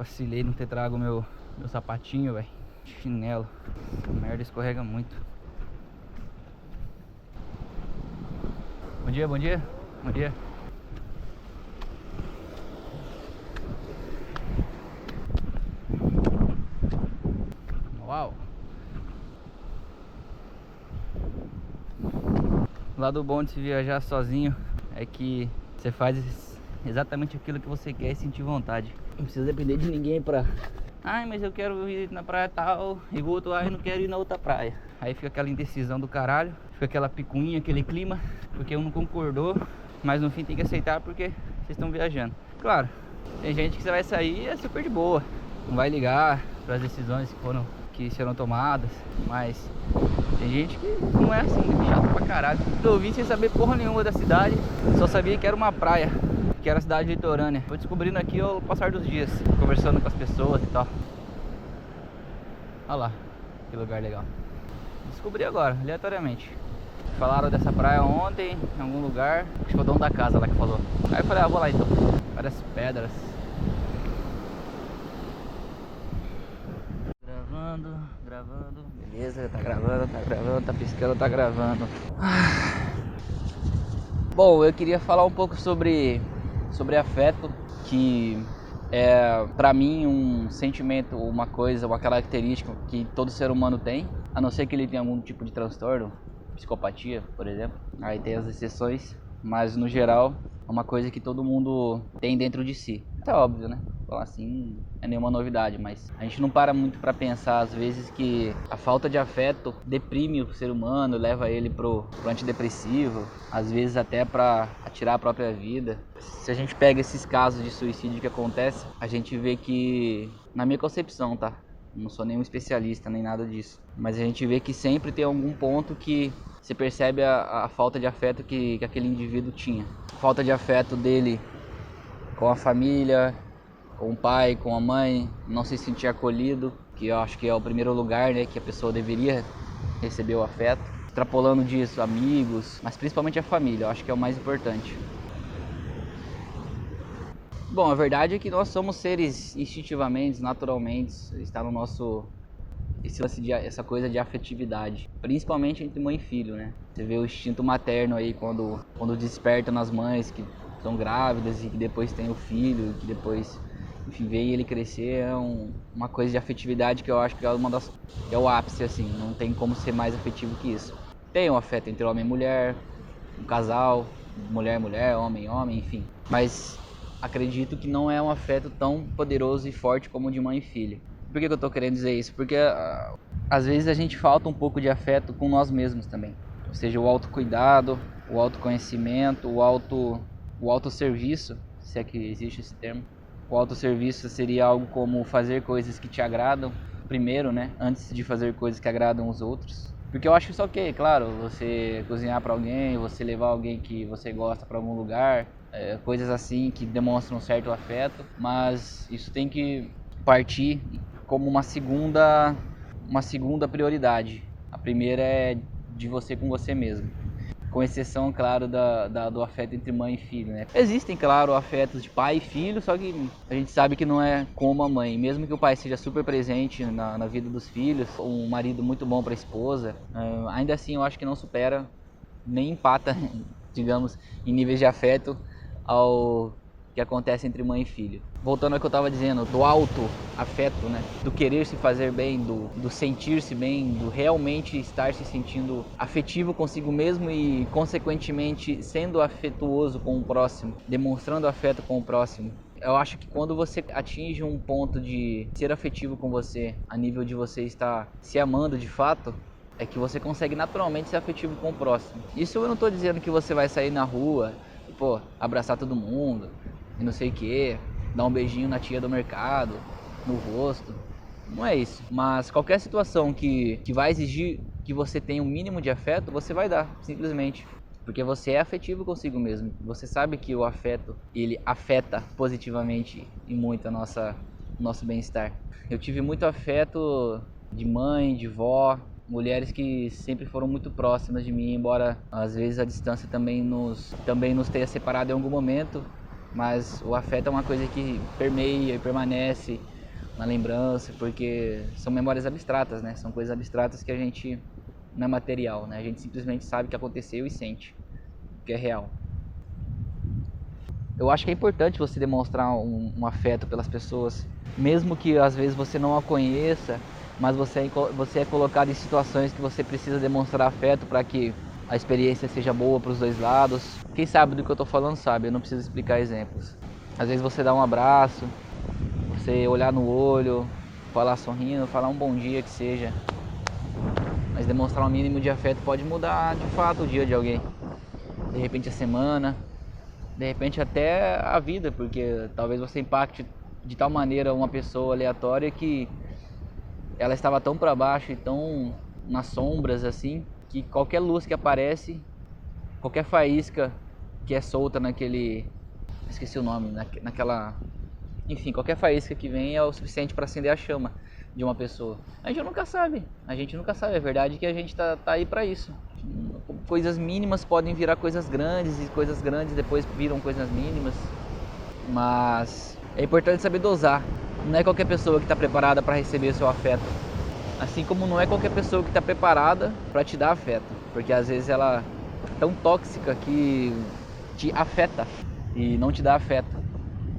Vacilei não ter trago meu sapatinho, velho. Chinelo. Essa merda escorrega muito. Bom dia, bom dia. Bom dia. Uau. O lado bom de se viajar sozinho é que você faz exatamente aquilo que você quer e sentir vontade. Não precisa depender de ninguém pra... Ai, mas eu quero ir na praia tal, e o outro, ai, não quero ir na outra praia. Aí fica aquela indecisão do caralho, fica aquela picuinha, aquele clima, porque um não concordou, mas no fim tem que aceitar porque vocês estão viajando. Claro, tem gente que você vai sair e é super de boa, não vai ligar para as decisões que serão tomadas, mas tem gente que não é assim, é chato pra caralho. Eu vim sem saber porra nenhuma da cidade, só sabia que era uma praia, que era a cidade litorânea. Fui descobrindo aqui ao passar dos dias, conversando com as pessoas e tal. Olha lá, que lugar legal. Descobri agora, aleatoriamente. Falaram dessa praia ontem, em algum lugar. Acho que foi o dono da casa lá que falou. Aí eu falei, vou lá então. Várias pedras. Gravando. Beleza, tá gravando, tá piscando, tá gravando. Bom, eu queria falar um pouco sobre afeto, que é pra mim um sentimento, uma coisa, uma característica que todo ser humano tem, a não ser que ele tenha algum tipo de transtorno, psicopatia, por exemplo. Aí tem as exceções, mas no geral é uma coisa que todo mundo tem dentro de si. É óbvio, né? Falar assim não é nenhuma novidade, mas a gente não para muito para pensar às vezes que a falta de afeto deprime o ser humano, leva ele pro antidepressivo, às vezes até para tirar a própria vida. Se a gente pega esses casos de suicídio que acontece, a gente vê que, na minha concepção, tá? Não sou nenhum especialista nem nada disso, mas a gente vê que sempre tem algum ponto que você percebe a falta de afeto que aquele indivíduo tinha. Falta de afeto dele com a família, com o pai, com a mãe, não se sentir acolhido, que eu acho que é o primeiro lugar, né, que a pessoa deveria receber o afeto. Extrapolando disso, amigos, mas principalmente a família, eu acho que é o mais importante. Bom, a verdade é que nós somos seres instintivamente, naturalmente, está no nosso... essa coisa de afetividade, principalmente entre mãe e filho, né? Você vê o instinto materno aí quando desperta nas mães que estão grávidas e que depois tem o filho, que depois, enfim, vê ele crescer, é uma coisa de afetividade que eu acho que é o ápice, assim, não tem como ser mais afetivo que isso. Tem um afeto entre homem e mulher, um casal, mulher e mulher, homem e homem, enfim, mas acredito que não é um afeto tão poderoso e forte como o de mãe e filho. Por que eu tô querendo dizer isso? Porque às vezes a gente falta um pouco de afeto com nós mesmos também. Ou seja, o autocuidado, o autoconhecimento, o autosserviço, se é que existe esse termo. O autosserviço seria algo como fazer coisas que te agradam primeiro, né? Antes de fazer coisas que agradam os outros. Porque eu acho isso ok, claro, você cozinhar para alguém, você levar alguém que você gosta para algum lugar, coisas assim que demonstram um certo afeto, mas isso tem que partir como uma segunda prioridade. A primeira é de você com você mesmo. Com exceção, claro, do afeto entre mãe e filho, né? Existem, claro, afetos de pai e filho, só que a gente sabe que não é como a mãe. Mesmo que o pai seja super presente na vida dos filhos, um marido muito bom para a esposa, ainda assim eu acho que não supera, nem empata, digamos, em níveis de afeto ao que acontece entre mãe e filho. Voltando ao que eu estava dizendo, do auto-afeto, né? Do querer se fazer bem, do sentir-se bem, do realmente estar se sentindo afetivo consigo mesmo e, consequentemente, sendo afetuoso com o próximo, demonstrando afeto com o próximo. Eu acho que quando você atinge um ponto de ser afetivo com você, a nível de você estar se amando de fato, é que você consegue naturalmente ser afetivo com o próximo. Isso eu não estou dizendo que você vai sair na rua, pô, abraçar todo mundo e não sei o que, dar um beijinho na tia do mercado, no rosto. Não é isso. Mas qualquer situação que vai exigir que você tenha um mínimo de afeto, você vai dar, simplesmente. Porque você é afetivo consigo mesmo. Você sabe que o afeto, ele afeta positivamente e muito o nosso bem-estar. Eu tive muito afeto de mãe, de vó, mulheres que sempre foram muito próximas de mim, embora às vezes a distância também nos tenha separado em algum momento. Mas o afeto é uma coisa que permeia e permanece na lembrança, porque são memórias abstratas, né? São coisas abstratas que a gente não é material, né? A gente simplesmente sabe o que aconteceu e sente, que é real. Eu acho que é importante você demonstrar um afeto pelas pessoas, mesmo que às vezes você não a conheça, mas você é colocado em situações que você precisa demonstrar afeto para que a experiência seja boa para os dois lados. Quem sabe do que eu estou falando sabe, eu não preciso explicar exemplos. Às vezes você dá um abraço, você olhar no olho, falar sorrindo, falar um bom dia que seja, mas demonstrar um mínimo de afeto pode mudar de fato o dia de alguém, de repente a semana, de repente até a vida, porque talvez você impacte de tal maneira uma pessoa aleatória que ela estava tão para baixo e tão nas sombras assim, que qualquer luz que aparece, qualquer faísca que é solta naquele, esqueci o nome, naquela, enfim, qualquer faísca que vem é o suficiente para acender a chama de uma pessoa. A gente nunca sabe, a verdade é que a gente tá aí para isso. Coisas mínimas podem virar coisas grandes e coisas grandes depois viram coisas mínimas, mas é importante saber dosar. Não é qualquer pessoa que está preparada para receber seu afeto, assim como não é qualquer pessoa que está preparada para te dar afeto, porque às vezes ela é tão tóxica que te afeta e não te dá afeto,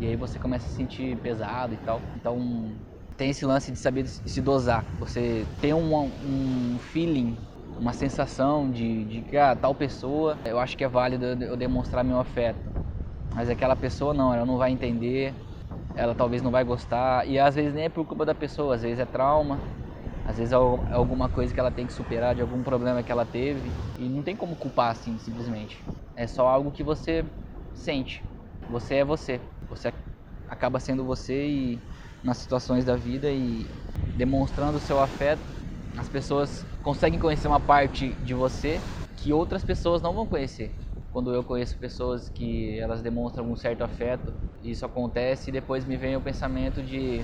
e aí você começa a se sentir pesado e tal. Então tem esse lance de saber se dosar, você tem um feeling, uma sensação de que tal pessoa, eu acho que é válido eu demonstrar meu afeto, mas aquela pessoa não, ela não vai entender, ela talvez não vai gostar, e às vezes nem é por culpa da pessoa, às vezes é trauma, às vezes é alguma coisa que ela tem que superar, de algum problema que ela teve, e não tem como culpar assim, simplesmente. É só algo que você sente. Você é você. Você acaba sendo você e nas situações da vida e demonstrando o seu afeto, as pessoas conseguem conhecer uma parte de você que outras pessoas não vão conhecer. Quando eu conheço pessoas que elas demonstram um certo afeto, isso acontece e depois me vem o pensamento de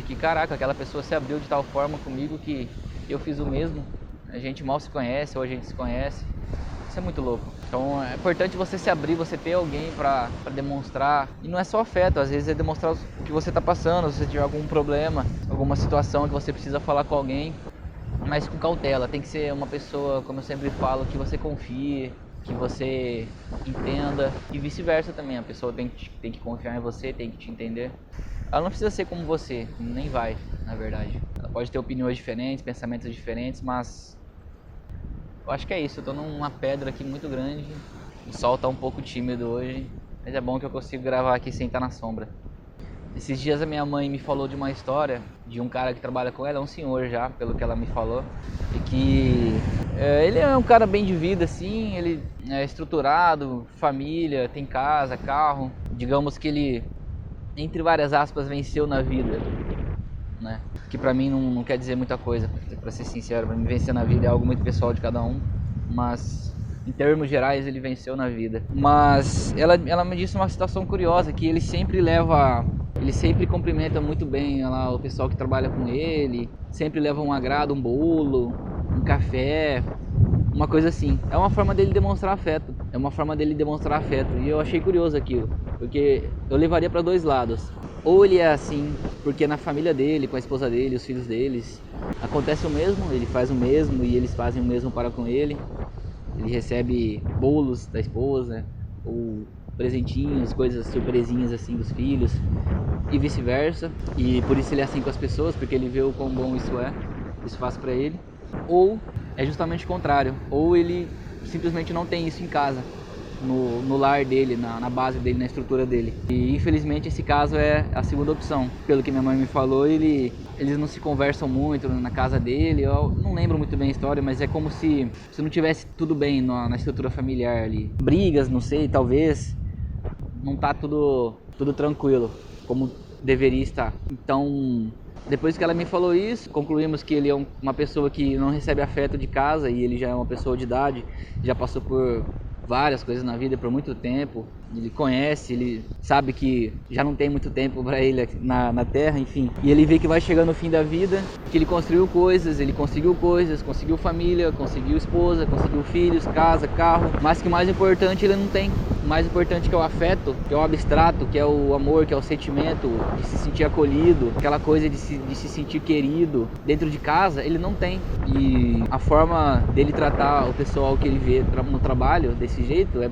que caraca, aquela pessoa se abriu de tal forma comigo que eu fiz o mesmo. A gente mal se conhece ou a gente se conhece. Isso é muito louco. Então é importante você se abrir, você ter alguém pra demonstrar. E não é só afeto, às vezes é demonstrar o que você tá passando, se você tiver algum problema, alguma situação que você precisa falar com alguém, mas com cautela. Tem que ser uma pessoa, como eu sempre falo, que você confie, que você entenda, e vice-versa também. A pessoa tem que confiar em você, tem que te entender. Ela não precisa ser como você, nem vai, na verdade. Ela pode ter opiniões diferentes, pensamentos diferentes, mas eu acho que é isso. Eu tô numa pedra aqui muito grande, o sol tá um pouco tímido hoje, mas é bom que eu consigo gravar aqui sem estar na sombra. Esses dias a minha mãe me falou de uma história de um cara que trabalha com ela, é um senhor já, pelo que ela me falou, e que ele é um cara bem de vida, assim, ele é estruturado, família, tem casa, carro. Digamos que ele, entre várias aspas, venceu na vida, né? Que pra mim não quer dizer muita coisa, pra ser sincero. Pra mim vencer na vida é algo muito pessoal de cada um, mas em termos gerais ele venceu na vida. Mas ela me disse uma situação curiosa, que ele sempre cumprimenta muito bem lá o pessoal que trabalha com ele, sempre leva um agrado, um bolo, um café, uma coisa assim. É uma forma dele demonstrar afeto. É uma forma dele demonstrar afeto. E eu achei curioso aquilo, porque eu levaria para dois lados. Ou ele é assim, porque na família dele, com a esposa dele, os filhos deles, acontece o mesmo, ele faz o mesmo e eles fazem o mesmo para com ele. Ele recebe bolos da esposa, ou presentinhos, coisas surpresinhas assim dos filhos, e vice-versa. E por isso ele é assim com as pessoas, porque ele vê o quão bom isso faz para ele. Ou é justamente o contrário, ou ele simplesmente não tem isso em casa, no lar dele, na base dele, na estrutura dele. E infelizmente esse caso é a segunda opção. Pelo que minha mãe me falou, eles não se conversam muito na casa dele. Eu não lembro muito bem a história, mas é como se não tivesse tudo bem na estrutura familiar ali. Brigas, não sei, talvez. Não tá tudo tranquilo, como deveria estar. Então, depois que ela me falou isso, concluímos que ele é uma pessoa que não recebe afeto de casa, e ele já é uma pessoa de idade, já passou por várias coisas na vida por muito tempo, Ele conhece, ele sabe que já não tem muito tempo para ele na Terra, enfim. E ele vê que vai chegando o fim da vida, que ele construiu coisas, conseguiu família, conseguiu esposa, conseguiu filhos, casa, carro, mas que o mais importante ele não tem. O mais importante que é o afeto, que é o abstrato, que é o amor, que é o sentimento, de se sentir acolhido, aquela coisa de se sentir querido dentro de casa, ele não tem. E a forma dele tratar o pessoal que ele vê no trabalho desse jeito é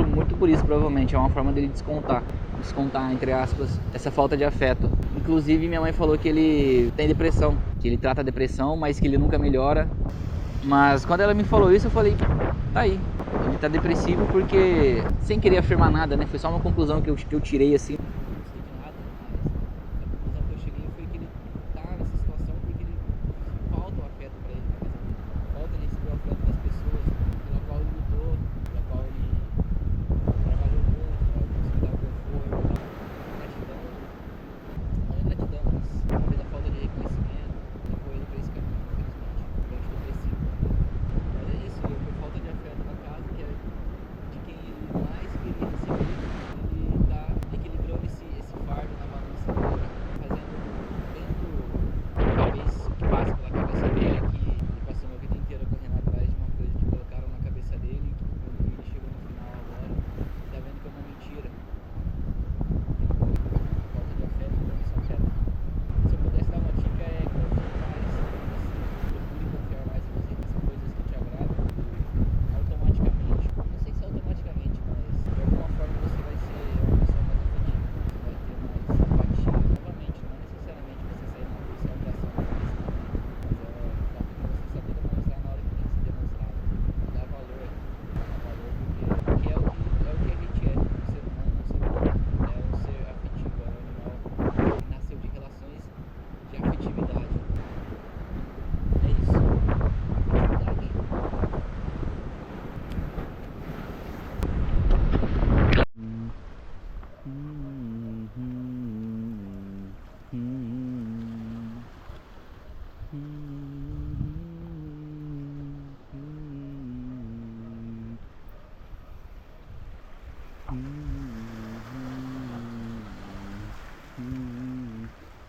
muito por isso, provavelmente. É uma forma dele descontar, entre aspas, essa falta de afeto. Inclusive, minha mãe falou que ele tem depressão, que ele trata a depressão, mas que ele nunca melhora. Mas quando ela me falou isso, eu falei, tá aí. Ele tá depressivo porque, sem querer afirmar nada, né? Foi só uma conclusão que eu tirei assim.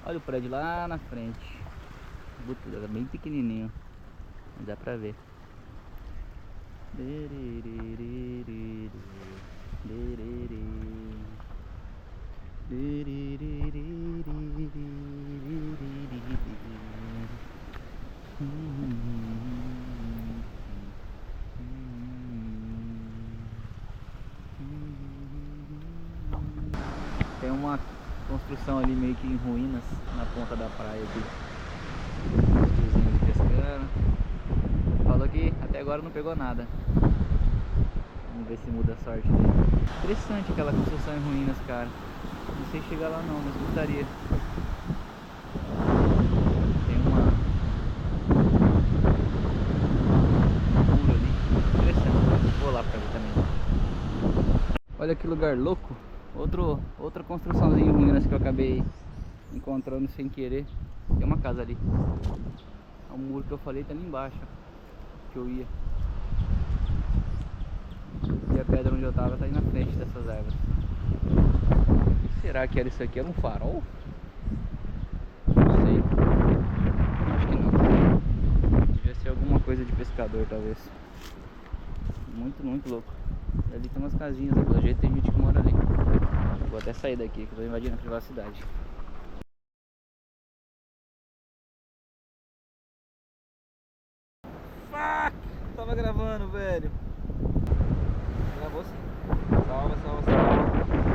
Olha o prédio lá na frente. É bem pequenininho. Não dá pra ver. Tem uma construção ali meio que em ruínas na ponta da praia aqui. Os tiozinhos ali pescando. Falou que até agora não pegou nada. Vamos ver se muda a sorte dele. Interessante aquela construção em ruínas, cara. Não sei chegar lá não, mas gostaria. Tem um muro ali. Interessante. Vou lá pra ver também. Olha que lugar louco. Outra construçãozinha em ruínas que eu acabei encontrando sem querer. Tem uma casa ali. O muro que eu falei tá ali embaixo, que eu ia. E a pedra onde eu tava tá aí na frente dessas árvores. Será que era isso aqui? Era um farol? Não sei. Acho que não. Devia ser alguma coisa de pescador, talvez. Muito louco. E ali tem umas casinhas, pelo jeito tem gente que mora ali. Vou até sair daqui, que eu tô invadindo a privacidade. Fuck! Tava gravando, velho. Gravou sim. Salva.